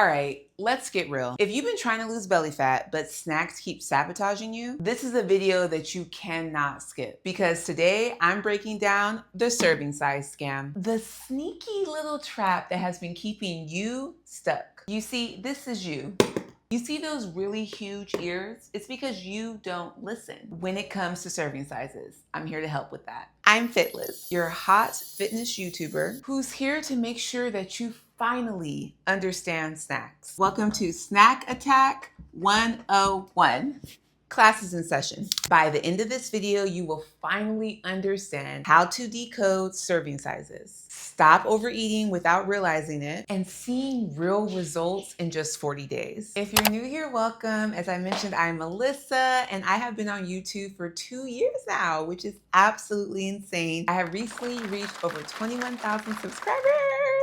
All right, let's get real. If you've been trying to lose belly fat, but snacks keep sabotaging you, this is a video that you cannot skip, because today I'm breaking down the serving size scam, the sneaky little trap that has been keeping you stuck. You see, this is you. You see those really huge ears? It's because you don't listen when it comes to serving sizes. I'm here to help with that. I'm Fitless, your hot fitness YouTuber who's here to make sure that you finally understand snacks. Welcome to Snack Attack 101. Class is in session. By the end of this video, you will finally understand how to decode serving sizes, stop overeating without realizing it, and seeing real results in just 40 days. If you're new here, welcome. As I mentioned, I'm Melissa, and I have been on YouTube for 2 years now, which is absolutely insane. I have recently reached over 21,000 subscribers.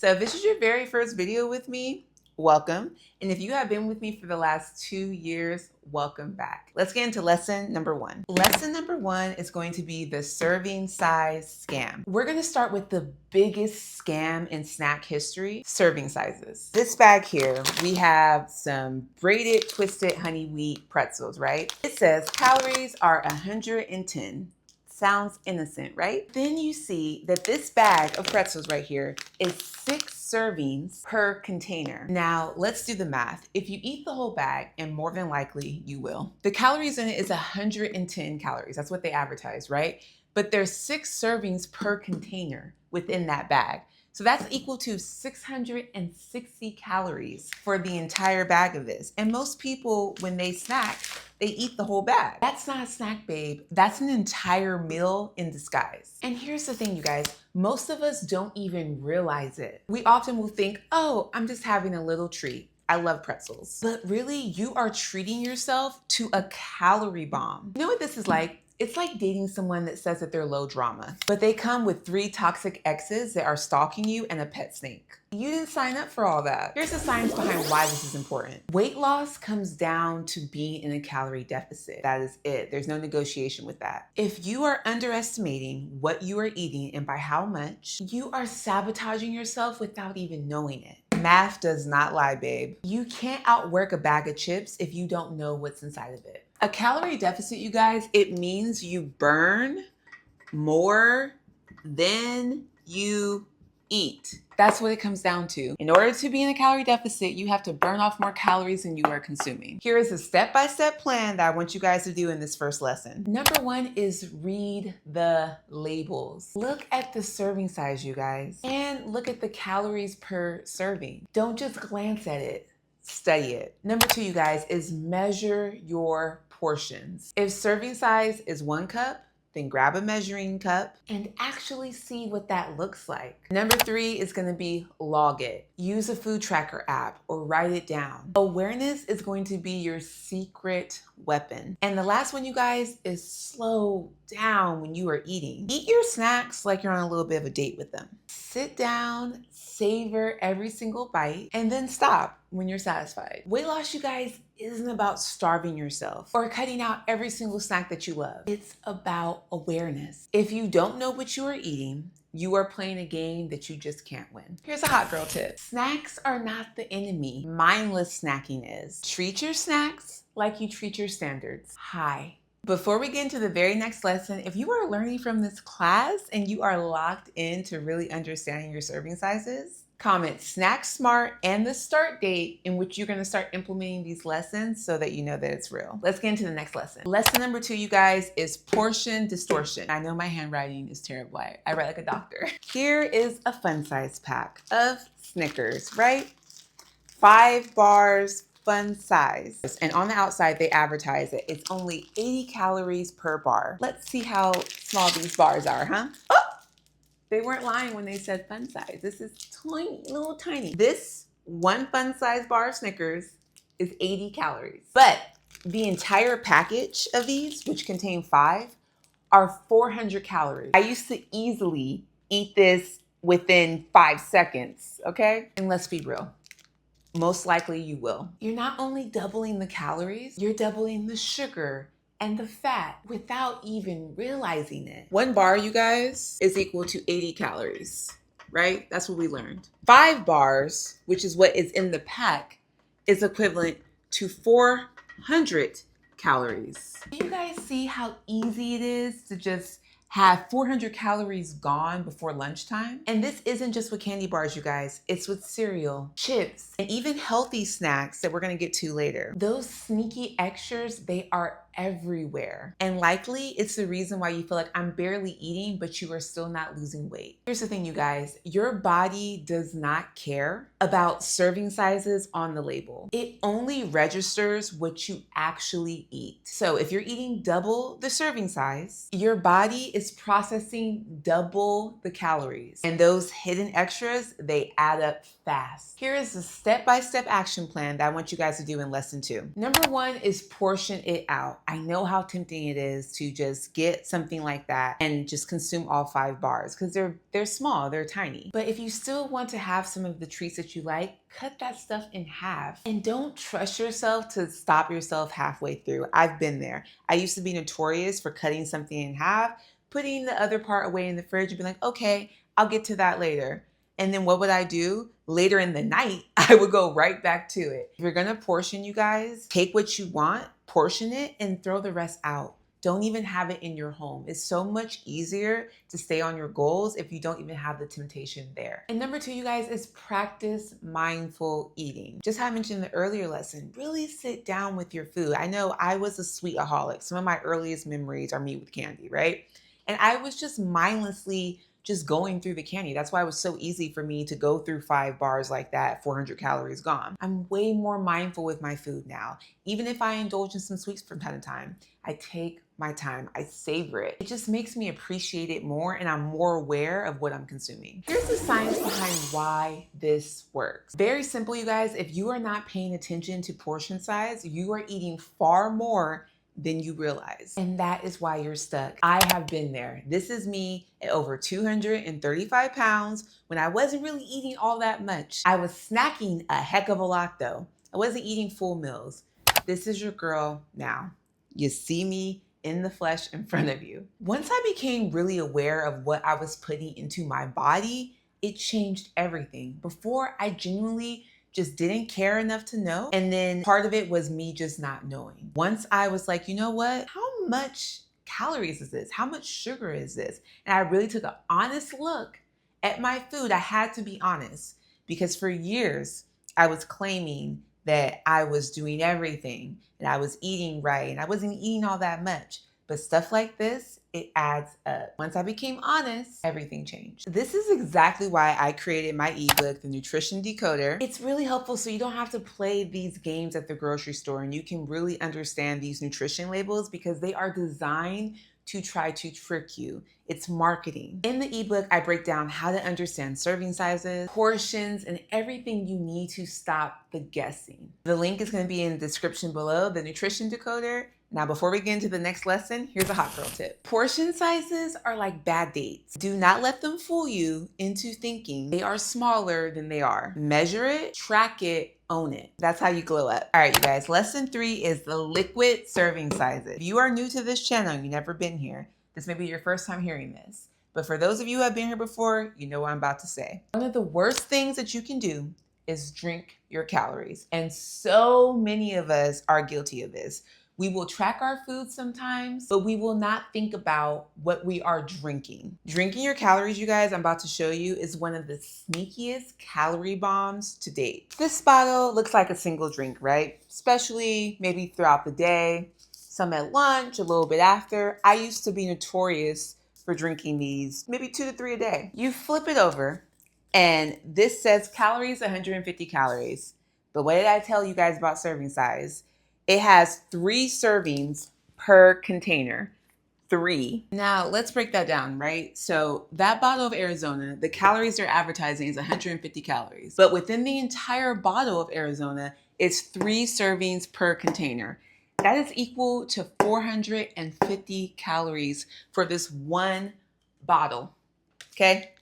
So if this is your very first video with me, welcome. And if you have been with me for the last 2 years, welcome back. Let's get into lesson number one. Lesson number one is going to be the serving size scam. We're going to start with the biggest scam in snack history, serving sizes. This bag here, we have some braided, twisted honey wheat pretzels, right? It says calories are 110. Sounds innocent, right? Then you see that this bag of pretzels right here is 6 servings per container. Now, let's do the math. If you eat the whole bag, and more than likely you will, the calories in it is 110 calories. That's what they advertise, right? But there's 6 servings per container within that bag. So that's equal to 660 calories for the entire bag of this. And most people, when they snack, they eat the whole bag. That's not a snack, babe. That's an entire meal in disguise. And here's the thing, you guys. Most of us don't even realize it. We often will think, oh, I'm just having a little treat. I love pretzels. But really, you are treating yourself to a calorie bomb. You know what this is like? It's like dating someone that says that they're low drama, but they come with 3 toxic exes that are stalking you and a pet snake. You didn't sign up for all that. Here's the science behind why this is important. Weight loss comes down to being in a calorie deficit. That is it. There's no negotiation with that. If you are underestimating what you are eating and by how much, you are sabotaging yourself without even knowing it. Math does not lie, babe. You can't outwork a bag of chips if you don't know what's inside of it. A calorie deficit, you guys, it means you burn more than you eat. That's what it comes down to. In order to be in a calorie deficit, you have to burn off more calories than you are consuming. Here is a step-by-step plan that I want you guys to do in this first lesson. Number one is read the labels. Look at the serving size, you guys, and look at the calories per serving. Don't just glance at it. Study it. Number two, you guys, is measure your portions. If serving size is 1 cup, then grab a measuring cup and actually see what that looks like. Number 3 is gonna be log it. Use a food tracker app or write it down. Awareness is going to be your secret weapon. And the last one, you guys, is slow down when you are eating. Eat your snacks like you're on a little bit of a date with them. Sit down, savor every single bite, and then stop when you're satisfied. Weight loss, you guys, isn't about starving yourself or cutting out every single snack that you love. It's about awareness. If you don't know what you are eating, you are playing a game that you just can't win. Here's a hot girl tip. Snacks are not the enemy. Mindless snacking is. Treat your snacks like you treat your standards high. Before we get into the very next lesson, if you are learning from this class and you are locked into really understanding your serving sizes, comment Snack Smart and the start date in which you're going to start implementing these lessons so that you know that it's real. Let's get into the next lesson. Lesson number 2, you guys, is portion distortion. I know my handwriting is terrible. I write like a doctor. Here is a fun size pack of Snickers, right? 5 bars, fun size. And on the outside, they advertise it. It's only 80 calories per bar. Let's see how small these bars are, huh? Oh! They weren't lying when they said fun size. This is tiny, little tiny. This 1 fun size bar of Snickers is 80 calories. But the entire package of these, which contain 5, are 400 calories. I used to easily eat this within 5 seconds, okay? And let's be real. Most likely you will. You're not only doubling the calories, you're doubling the sugar and the fat without even realizing it. 1 bar, you guys, is equal to 80 calories, right? That's what we learned. 5 bars, which is what is in the pack, is equivalent to 400 calories. Do you guys see how easy it is to just have 400 calories gone before lunchtime? And this isn't just with candy bars, you guys. It's with cereal, chips, and even healthy snacks that we're gonna get to later. Those sneaky extras, they are everywhere. And likely it's the reason why you feel like I'm barely eating, but you are still not losing weight. Here's the thing, you guys. Your body does not care about serving sizes on the label. It only registers what you actually eat. So if you're eating double the serving size, your body is processing double the calories. And those hidden extras, they add up fast. Here is the step-by-step action plan that I want you guys to do in lesson 2. Number 1 is portion it out. I know how tempting it is to just get something like that and just consume all 5 bars because they're small, they're tiny. But if you still want to have some of the treats that you like, cut that stuff in half. And don't trust yourself to stop yourself halfway through. I've been there. I used to be notorious for cutting something in half, putting the other part away in the fridge and be like, okay, I'll get to that later. And then what would I do? Later in the night, I would go right back to it. If you're gonna portion, you guys, take what you want, portion it, and throw the rest out. Don't even have it in your home. It's so much easier to stay on your goals if you don't even have the temptation there. And number 2, you guys, is practice mindful eating. Just how I mentioned in the earlier lesson, really sit down with your food. I know I was a sweetaholic. Some of my earliest memories are me with candy, right? And I was just mindlessly just going through the candy. That's why it was so easy for me to go through 5 bars like that, 400 calories gone. I'm way more mindful with my food now. Even if I indulge in some sweets from time to time, I take my time, I savor it. It just makes me appreciate it more and I'm more aware of what I'm consuming. Here's the science behind why this works. Very simple, you guys. If you are not paying attention to portion size, you are eating far more than you realize. And that is why you're stuck. I have been there. This is me at over 235 pounds when I wasn't really eating all that much. I was snacking a heck of a lot though. I wasn't eating full meals. This is your girl now. You see me in the flesh in front of you. Once I became really aware of what I was putting into my body, it changed everything. Before, I genuinely just didn't care enough to know. And then part of it was me just not knowing. Once I was like, you know what? How much calories is this? How much sugar is this? And I really took an honest look at my food. I had to be honest because for years I was claiming that I was doing everything and I was eating right and I wasn't eating all that much. But stuff like this, it adds up. Once I became honest, everything changed. This is exactly why I created my ebook, The Nutrition Decoder. It's really helpful so you don't have to play these games at the grocery store and you can really understand these nutrition labels because they are designed to try to trick you. It's marketing. In the ebook, I break down how to understand serving sizes, portions, and everything you need to stop the guessing. The link is going to be in the description below, The Nutrition Decoder. Now, before we get into the next lesson, here's a hot girl tip. Portion sizes are like bad dates. Do not let them fool you into thinking they are smaller than they are. Measure it, track it, own it. That's how you glow up. All right, you guys, lesson 3 is the liquid serving sizes. If you are new to this channel, you've never been here, this may be your first time hearing this. But for those of you who have been here before, you know what I'm about to say. One of the worst things that you can do is drink your calories. And so many of us are guilty of this. We will track our food sometimes, but we will not think about what we are drinking. Drinking your calories, you guys, I'm about to show you, is one of the sneakiest calorie bombs to date. This bottle looks like a single drink, right? Especially maybe throughout the day, some at lunch, a little bit after. I used to be notorious for drinking these maybe 2 to 3 a day. You flip it over and this says calories, 150 calories. But what did I tell you guys about serving size? It has 3 servings per container. 3. Now let's break that down, right? So that bottle of Arizona, the calories they're advertising is 150 calories. But within the entire bottle of Arizona, it's 3 servings per container. That is equal to 450 calories for this one bottle, okay?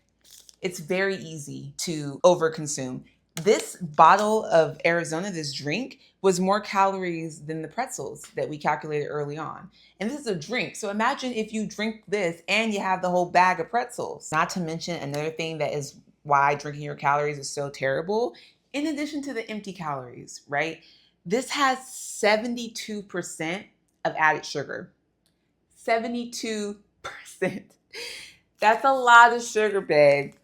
It's very easy to overconsume. This bottle of Arizona, this drink, was more calories than the pretzels that we calculated early on. And this is a drink. So imagine if you drink this and you have the whole bag of pretzels. Not to mention another thing that is why drinking your calories is so terrible in addition to the empty calories, right? This has 72% of added sugar. 72%. That's a lot of sugar, babe.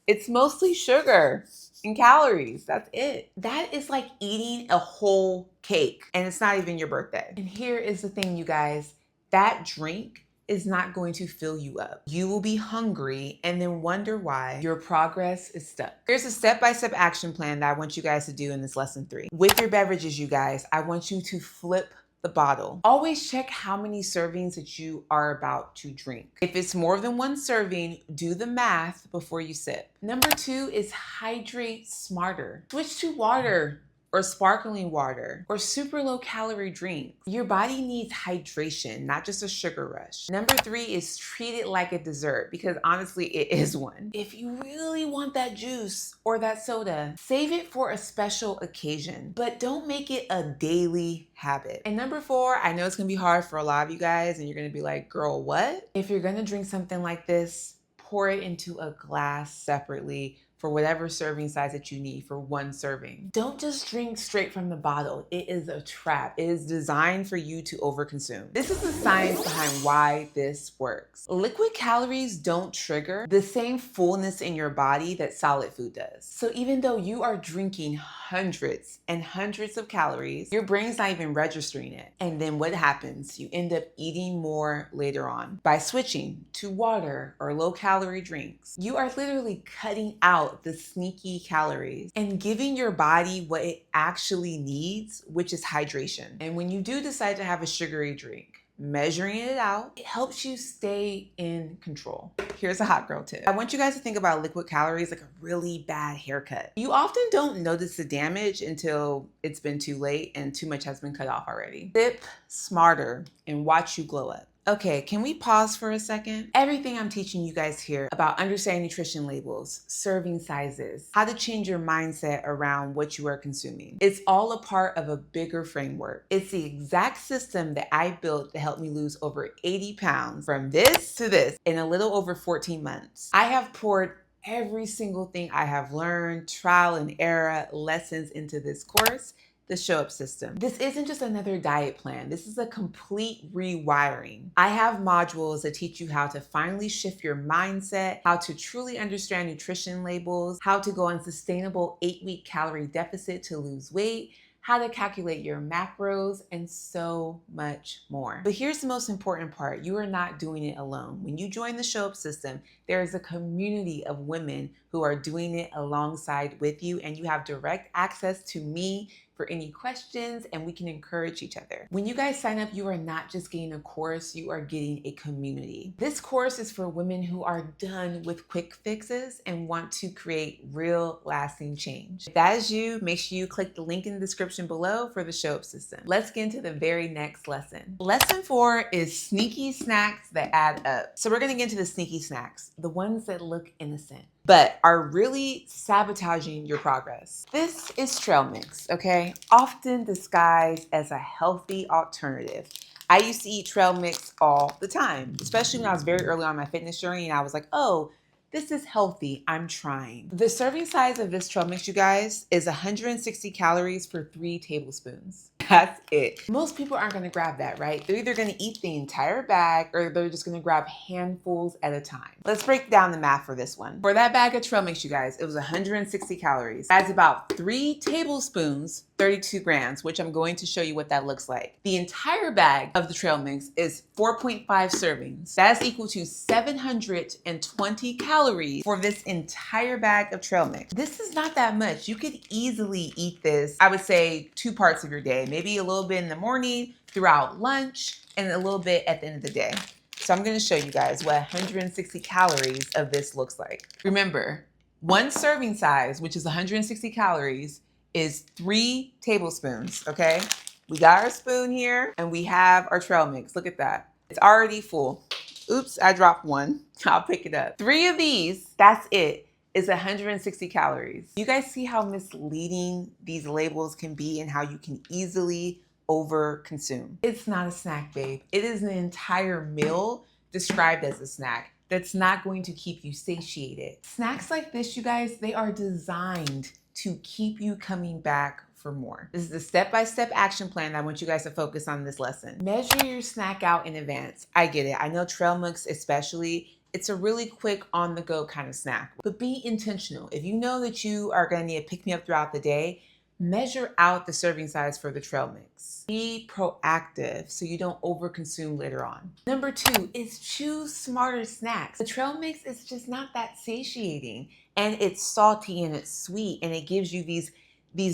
It's mostly sugar and calories. That's it. That is like eating a whole cake, and it's not even your birthday. And here is the thing, you guys. That drink is not going to fill you up. You will be hungry and then wonder why your progress is stuck. Here's a step-by-step action plan that I want you guys to do in this lesson 3. With your beverages, you guys, I want you to flip the bottle. Always check how many servings that you are about to drink. If it's more than 1 serving, do the math before you sip. Number 2 is hydrate smarter. Switch to water or sparkling water or super low calorie drinks. Your body needs hydration, not just a sugar rush. Number 3 is treat it like a dessert, because honestly, it is one. If you really want that juice or that soda, save it for a special occasion, but don't make it a daily habit. And number 4, I know it's gonna be hard for a lot of you guys and you're gonna be like, girl, what? If you're gonna drink something like this, pour it into a glass separately for whatever serving size that you need for 1 serving. Don't just drink straight from the bottle. It is a trap. It is designed for you to overconsume. This is the science behind why this works. Liquid calories don't trigger the same fullness in your body that solid food does. So even though you are drinking hundreds and hundreds of calories, your brain's not even registering it. And then what happens? You end up eating more later on. By switching to water or low calorie drinks, you are literally cutting out the sneaky calories and giving your body what it actually needs, which is hydration. And when you do decide to have a sugary drink, measuring it out, it helps you stay in control. Here's a hot girl tip. I want you guys to think about liquid calories like a really bad haircut. You often don't notice the damage until it's been too late and too much has been cut off already. Sip smarter and watch you glow up. Okay, can we pause for a second? Everything I'm teaching you guys here about understanding nutrition labels, serving sizes, how to change your mindset around what you are consuming, it's all a part of a bigger framework. It's the exact system that I built to help me lose over 80 pounds from this to this in a little over 14 months. I have poured every single thing I have learned, trial and error, lessons into this course, the Show Up System. This isn't just another diet plan. This is a complete rewiring. I have modules that teach you how to finally shift your mindset, how to truly understand nutrition labels, how to go on sustainable 8-week calorie deficit to lose weight, how to calculate your macros, and so much more. But here's the most important part. You are not doing it alone. When you join the Show Up System, there is a community of women who are doing it alongside with you, and you have direct access to me for any questions, and we can encourage each other. When you guys sign up, you are not just getting a course, you are getting a community. This course is for women who are done with quick fixes and want to create real lasting change. If that is you, make sure you click the link in the description below for the Show Up System. Let's get into the very next lesson. Lesson 4 is sneaky snacks that add up. So we're gonna get into the sneaky snacks, the ones that look innocent, but are really sabotaging your progress. This is trail mix, okay? Often disguised as a healthy alternative. I used to eat trail mix all the time, especially when I was very early on my fitness journey and I was like, oh, this is healthy, I'm trying. The serving size of this trail mix, you guys, is 160 calories for 3 tablespoons. That's it. Most people aren't gonna grab that, right? They're either gonna eat the entire bag or they're just gonna grab handfuls at a time. Let's break down the math for this one. For that bag of trail mix, you guys, it was 160 calories. That's about 3 tablespoons, 32 grams, which I'm going to show you what that looks like. The entire bag of the trail mix is 4.5 servings. That's equal to 720 calories for this entire bag of trail mix. This is not that much. You could easily eat this, I would say 2 parts of your day, maybe a little bit in the morning, throughout lunch, and a little bit at the end of the day. So I'm gonna show you guys what 160 calories of this looks like. Remember, 1 serving size, which is 160 calories, is 3 tablespoons, okay? We got our spoon here and we have our trail mix. Look at that. It's already full. Oops, I dropped 1. I'll pick it up. 3 of these, that's it, is 160 calories. You guys see how misleading these labels can be and how you can easily over-consume. It's not a snack, babe. It is an entire meal described as a snack that's not going to keep you satiated. Snacks like this, you guys, they are designed to keep you coming back for more. This is the step-by-step action plan that I want you guys to focus on this lesson. Measure your snack out in advance. I get it. I know trail mix especially, it's a really quick on-the-go kind of snack, but be intentional. If you know that you are gonna need a pick-me-up throughout the day, measure out the serving size for the trail mix. Be proactive so you don't overconsume later on. Number 2 is choose smarter snacks. The trail mix is just not that satiating, and it's salty and it's sweet, and it gives you these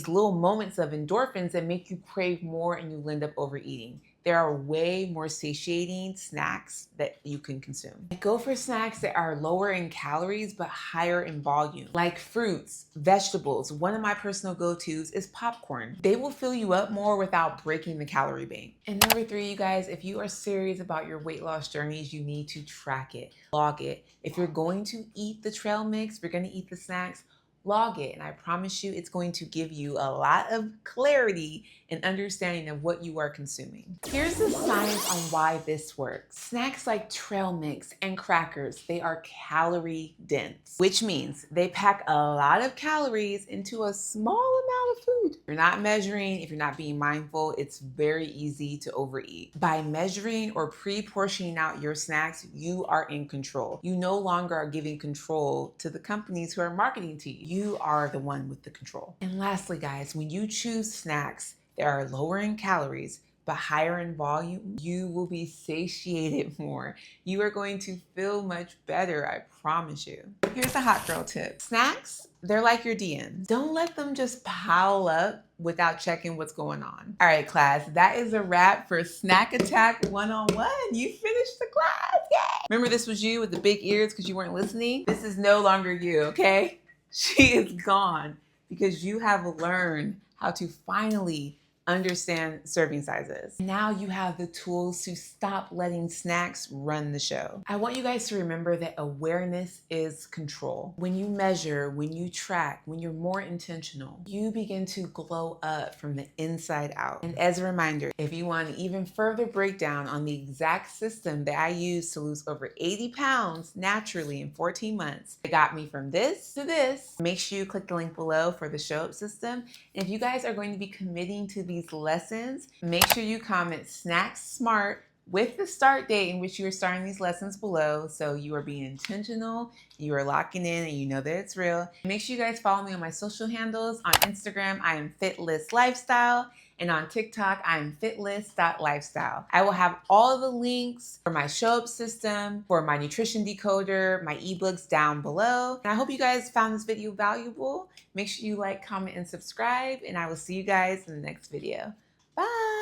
little moments of endorphins that make you crave more and you end up overeating. There are way more satiating snacks that you can consume. Go for snacks that are lower in calories but higher in volume, like fruits, vegetables. One of my personal go-tos is popcorn. They will fill you up more without breaking the calorie bank. And number 3, you guys, if you are serious about your weight loss journeys, you need to track it, log it. If you're going to eat the trail mix, if you're going to eat the snacks, log it, and I promise you it's going to give you a lot of clarity and understanding of what you are consuming. Here's the science on why this works. Snacks like trail mix and crackers, they are calorie dense, which means they pack a lot of calories into a small amount of food. If you're not measuring, if you're not being mindful, it's very easy to overeat. By measuring or pre-portioning out your snacks, you are in control. You no longer are giving control to the companies who are marketing to you. You are the one with the control. And lastly, guys, when you choose snacks that are lower in calories but higher in volume, you will be satiated more. You are going to feel much better, I promise you. Here's a hot girl tip. Snacks, they're like your DMs. Don't let them just pile up without checking what's going on. All right, class, that is a wrap for Snack Attack 101. You finished the class, yay! Remember this was you with the big ears because you weren't listening? This is no longer you, okay? She is gone because you have learned how to finally understand serving sizes. Now you have the tools to stop letting snacks run the show. I want you guys to remember that awareness is control. When you measure, when you track, when you're more intentional, you begin to glow up from the inside out. And as a reminder, if you want an even further breakdown on the exact system that I used to lose over 80 pounds naturally in 14 months, it got me from this to this, make sure you click the link below for the show up system. And if you guys are going to be committing to these lessons, make sure you comment Snack Smart with the start date in which you are starting these lessons below, so you are being intentional, you are locking in, and you know that it's real. Make sure you guys follow me on my social handles. On Instagram, I am FitList Lifestyle, and on TikTok, I am fitlist.lifestyle. I will have all of the links for my show up system, for my nutrition decoder, my ebooks down below. And I hope you guys found this video valuable. Make sure you like, comment, and subscribe, and I will see you guys in the next video. Bye.